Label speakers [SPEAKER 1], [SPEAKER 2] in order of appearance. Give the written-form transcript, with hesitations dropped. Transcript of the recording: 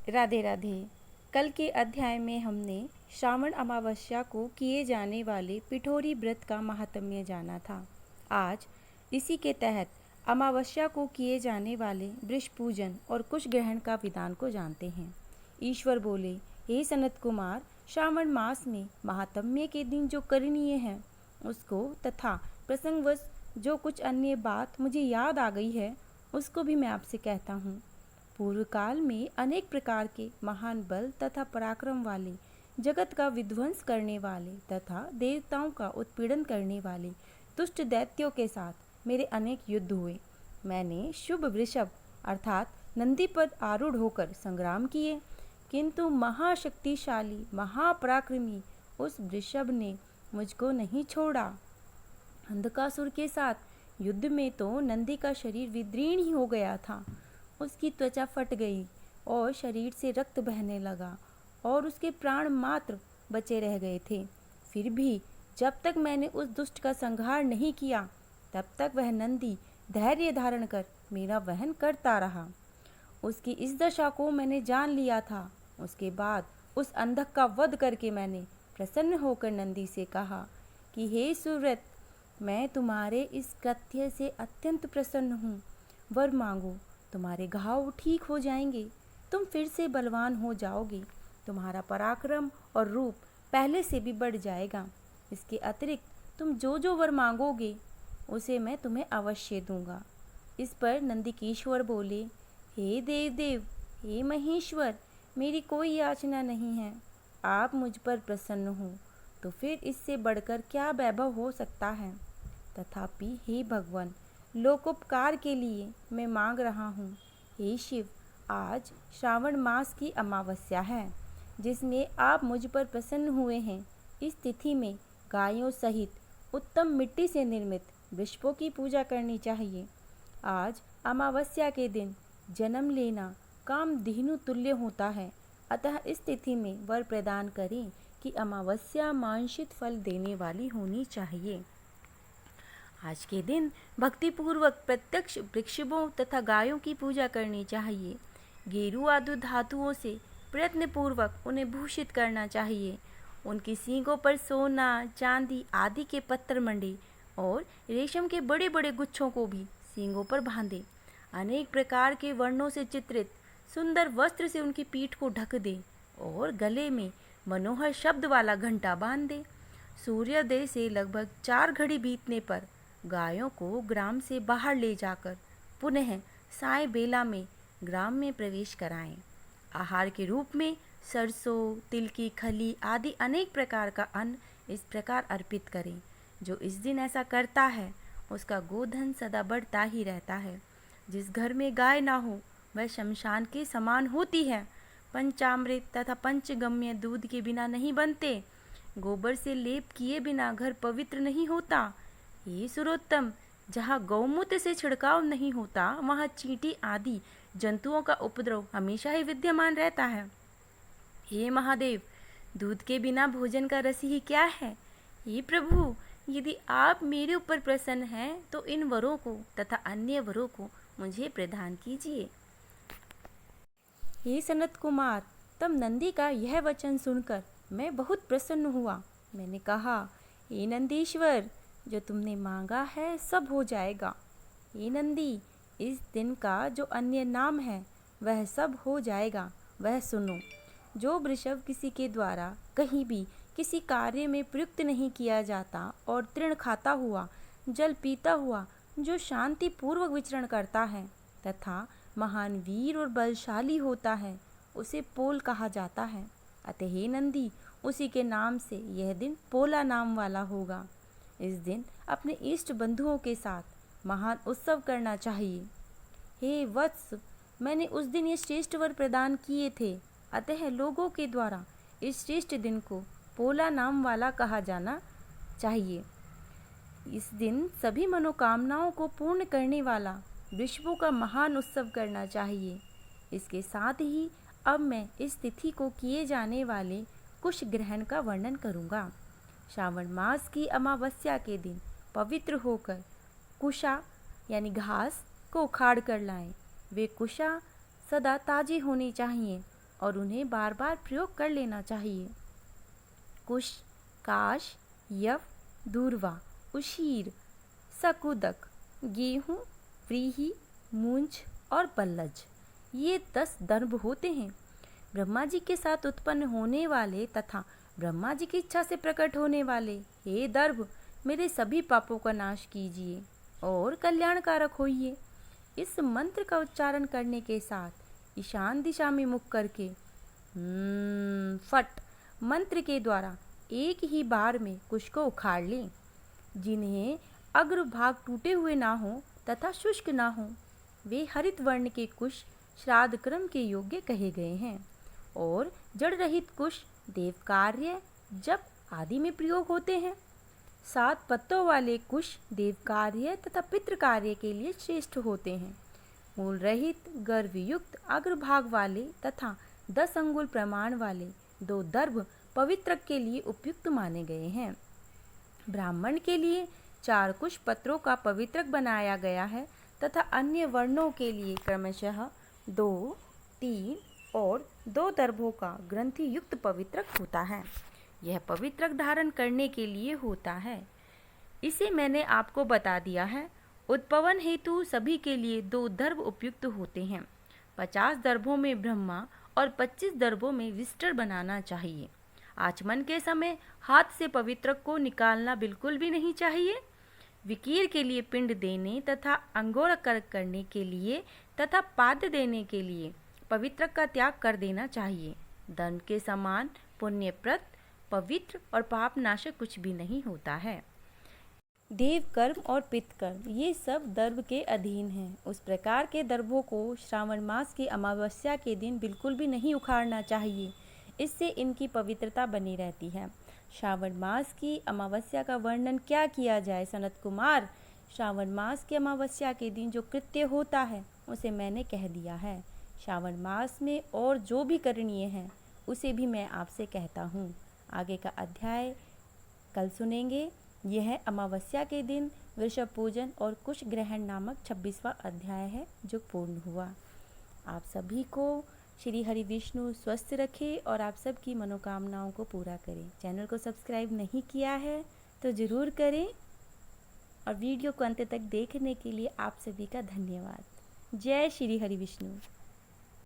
[SPEAKER 1] राधे राधे। कल के अध्याय में हमने श्रावण अमावस्या को किए जाने वाले पिठोरी व्रत का महात्म्य जाना था। आज इसी के तहत अमावस्या को किए जाने वाले वृष पूजन और कुश ग्रहण का विधान को जानते हैं। ईश्वर बोले, हे सनत कुमार, श्रावण मास में महात्म्य के दिन जो करणीय है उसको तथा प्रसंगवश जो कुछ अन्य बात मुझे याद आ गई है उसको भी मैं आपसे कहता हूँ। पूर्व काल में अनेक प्रकार के महान बल तथा पराक्रम वाले, जगत का विध्वंस करने वाले तथा देवताओं का उत्पीड़न करने वाले दुष्ट दैत्यों के साथ मेरे अनेक युद्ध हुए। मैंने शुभ वृषभ अर्थात नंदी पर आरूढ़ होकर संग्राम किए, किंतु महाशक्तिशाली महापराक्रमी उस वृषभ ने मुझको नहीं छोड़ा। अंधकासुर के साथ युद्ध में तो नंदी का शरीर विदीर्ण ही हो गया था। उसकी त्वचा फट गई और शरीर से रक्त बहने लगा और उसके प्राण मात्र बचे रह गए थे। फिर भी जब तक मैंने उस दुष्ट का संहार नहीं किया तब तक वह नंदी धैर्य धारण कर मेरा वहन करता रहा। उसकी इस दशा को मैंने जान लिया था। उसके बाद उस अंधक का वध करके मैंने प्रसन्न होकर नंदी से कहा कि हे सुव्रत, मैं तुम्हारे इस कृत्य से अत्यंत प्रसन्न हूँ। वर मांगो, तुम्हारे घाव ठीक हो जाएंगे, तुम फिर से बलवान हो जाओगे, तुम्हारा पराक्रम और रूप पहले से भी बढ़ जाएगा। इसके अतिरिक्त तुम जो जो वर मांगोगे उसे मैं तुम्हें अवश्य दूंगा। इस पर नंदिकेश्वर बोले, हे देव देव, हे महेश्वर, मेरी कोई याचना नहीं है। आप मुझ पर प्रसन्न हो तो फिर इससे बढ़कर क्या वैभव हो सकता है। तथापि हे भगवान, लोकोपकार के लिए मैं मांग रहा हूँ। हे शिव, आज श्रावण मास की अमावस्या है जिसमें आप मुझ पर प्रसन्न हुए हैं। इस तिथि में गायों सहित उत्तम मिट्टी से निर्मित वृषभों की पूजा करनी चाहिए। आज अमावस्या के दिन जन्म लेना कामधेनु तुल्य होता है, अतः इस तिथि में वर प्रदान करें कि अमावस्या मांशित फल देने वाली होनी चाहिए। आज के दिन भक्तिपूर्वक प्रत्यक्ष वृक्षों तथा गायों की पूजा करनी चाहिए। गेरू आदि धातुओं से प्रयत्नपूर्वक उन्हें भूषित करना चाहिए। उनकी सींगों पर सोना, चांदी आदि के पत्थर मंडे और रेशम के बड़े बड़े गुच्छों को भी सींगों पर बांधे। अनेक प्रकार के वर्णों से चित्रित सुंदर वस्त्र से उनकी पीठ को ढक दे और गले में मनोहर शब्द वाला घंटा बांध दे। सूर्योदय से लगभग 4 घड़ी बीतने पर गायों को ग्राम से बाहर ले जाकर पुनः साय बेला में ग्राम में प्रवेश कराएं। आहार के रूप में सरसों, तिल की खली आदि अनेक प्रकार का अन्न इस प्रकार अर्पित करें। जो इस दिन ऐसा करता है उसका गोधन सदा बढ़ता ही रहता है। जिस घर में गाय ना हो वह शमशान के समान होती है। पंचामृत तथा पंचगम्य दूध के बिना नहीं बनते। गोबर से लेप किए बिना घर पवित्र नहीं होता। ये सुरोत्तम, जहाँ गौमूत्र से छिड़काव नहीं होता वहाँ चींटी आदि जंतुओं का उपद्रव हमेशा ही विद्यमान रहता है। हे महादेव, दूध के बिना भोजन का रस ही क्या है। हे प्रभु, यदि आप मेरे ऊपर प्रसन्न हैं तो इन वरों को तथा अन्य वरों को मुझे प्रदान कीजिए। हे सनत कुमार, तब नंदी का यह वचन सुनकर मैं बहुत प्रसन्न हुआ। मैंने कहा, हे नंदीश्वर, जो तुमने मांगा है सब हो जाएगा। हे नंदी, इस दिन का जो अन्य नाम है वह सब हो जाएगा, वह सुनो। जो वृषभ किसी के द्वारा कहीं भी किसी कार्य में प्रयुक्त नहीं किया जाता और तृण खाता हुआ, जल पीता हुआ, जो शांति पूर्वक विचरण करता है तथा महान वीर और बलशाली होता है, उसे पोल कहा जाता है। अतः हे नंदी, उसी के नाम से यह दिन पोला नाम वाला होगा। इस दिन अपने इष्ट बंधुओं के साथ महान उत्सव करना चाहिए। हे वत्स, मैंने उस दिन ये श्रेष्ठ वर प्रदान किए थे, अतः लोगों के द्वारा इस श्रेष्ठ दिन को पोला नाम वाला कहा जाना चाहिए। इस दिन सभी मनोकामनाओं को पूर्ण करने वाला वृषभों का महान उत्सव करना चाहिए। इसके साथ ही अब मैं इस तिथि को किए जाने वाले कुश ग्रहण का वर्णन करूँगा। श्रावण मास की अमावस्या के दिन पवित्र होकर कुशा यानी घास को उखाड़ कर लाएं। वे कुशा सदा ताजी होनी चाहिए और उन्हें बार बार प्रयोग कर लेना चाहिए। कुश, काश, यव, दूर्वा, उशीर, सकुदक, गेहूँ, व्रीहि, मूंछ और बल्लज, ये 10 दर्भ होते हैं। ब्रह्मा जी के साथ उत्पन्न होने वाले तथा ब्रह्मा जी की इच्छा से प्रकट होने वाले हे दर्भ, मेरे सभी पापों का नाश कीजिए और कल्याणकारक होइए। इस मंत्र का उच्चारण करने के साथ ईशान दिशा में मुख करके फट मंत्र के द्वारा एक ही बार में कुश को उखाड़ लें। जिन्हें अग्रभाग टूटे हुए ना हो तथा शुष्क ना हो, वे हरित वर्ण के कुश श्राद्ध क्रम के योग्य कहे गए हैं। और जड़ रहित कुश देव कार्य, जप आदि में प्रयोग होते हैं। 7 पत्तों वाले कुश देव कार्य तथा पितृ कार्य के लिए श्रेष्ठ होते हैं। मूल रहित गर्भयुक्त अग्रभाग वाले तथा 10 अंगुल प्रमाण वाले 2 दर्भ पवित्रक के लिए उपयुक्त माने गए हैं। ब्राह्मण के लिए 4 कुश पत्रों का पवित्रक बनाया गया है तथा अन्य वर्णों के लिए क्रमशः 2, 3 और 2 दर्भों का ग्रंथि युक्त पवित्रक होता है। यह पवित्रक धारण करने के लिए होता है। इसे मैंने आपको बता दिया है। उत्पवन हेतु सभी के लिए 2 दर्भ उपयुक्त होते हैं। 50 दर्भों में ब्रह्मा और 25 दर्भों में विष्टर बनाना चाहिए। आचमन के समय हाथ से पवित्रक को निकालना बिल्कुल भी नहीं चाहिए। विकीर के लिए पिंड देने तथा अंगोरक करने के लिए तथा पाद्य देने के लिए पवित्रक का त्याग कर देना चाहिए। दंड के समान पुण्यप्रद, पवित्र और पाप नाशक कुछ भी नहीं होता है। देव कर्म और पितृ कर्म ये सब दर्भ के अधीन हैं। उस प्रकार के दर्भों को श्रावण मास की अमावस्या के दिन बिल्कुल भी नहीं उखाड़ना चाहिए। इससे इनकी पवित्रता बनी रहती है। श्रावण मास की अमावस्या का वर्णन क्या किया जाए सनत कुमार। श्रावण मास की अमावस्या के दिन जो कृत्य होता है उसे मैंने कह दिया है। श्रावण मास में और जो भी करणीय है उसे भी मैं आपसे कहता हूँ। आगे का अध्याय कल सुनेंगे। यह है अमावस्या के दिन वृषभ पूजन और कुश ग्रहण नामक 26वां अध्याय है जो पूर्ण हुआ। आप सभी को श्री हरि विष्णु स्वस्थ रखे और आप सबकी मनोकामनाओं को पूरा करें। चैनल को सब्सक्राइब नहीं किया है तो ज़रूर करें और वीडियो को अंत तक देखने के लिए आप सभी का धन्यवाद। जय श्री हरि विष्णु।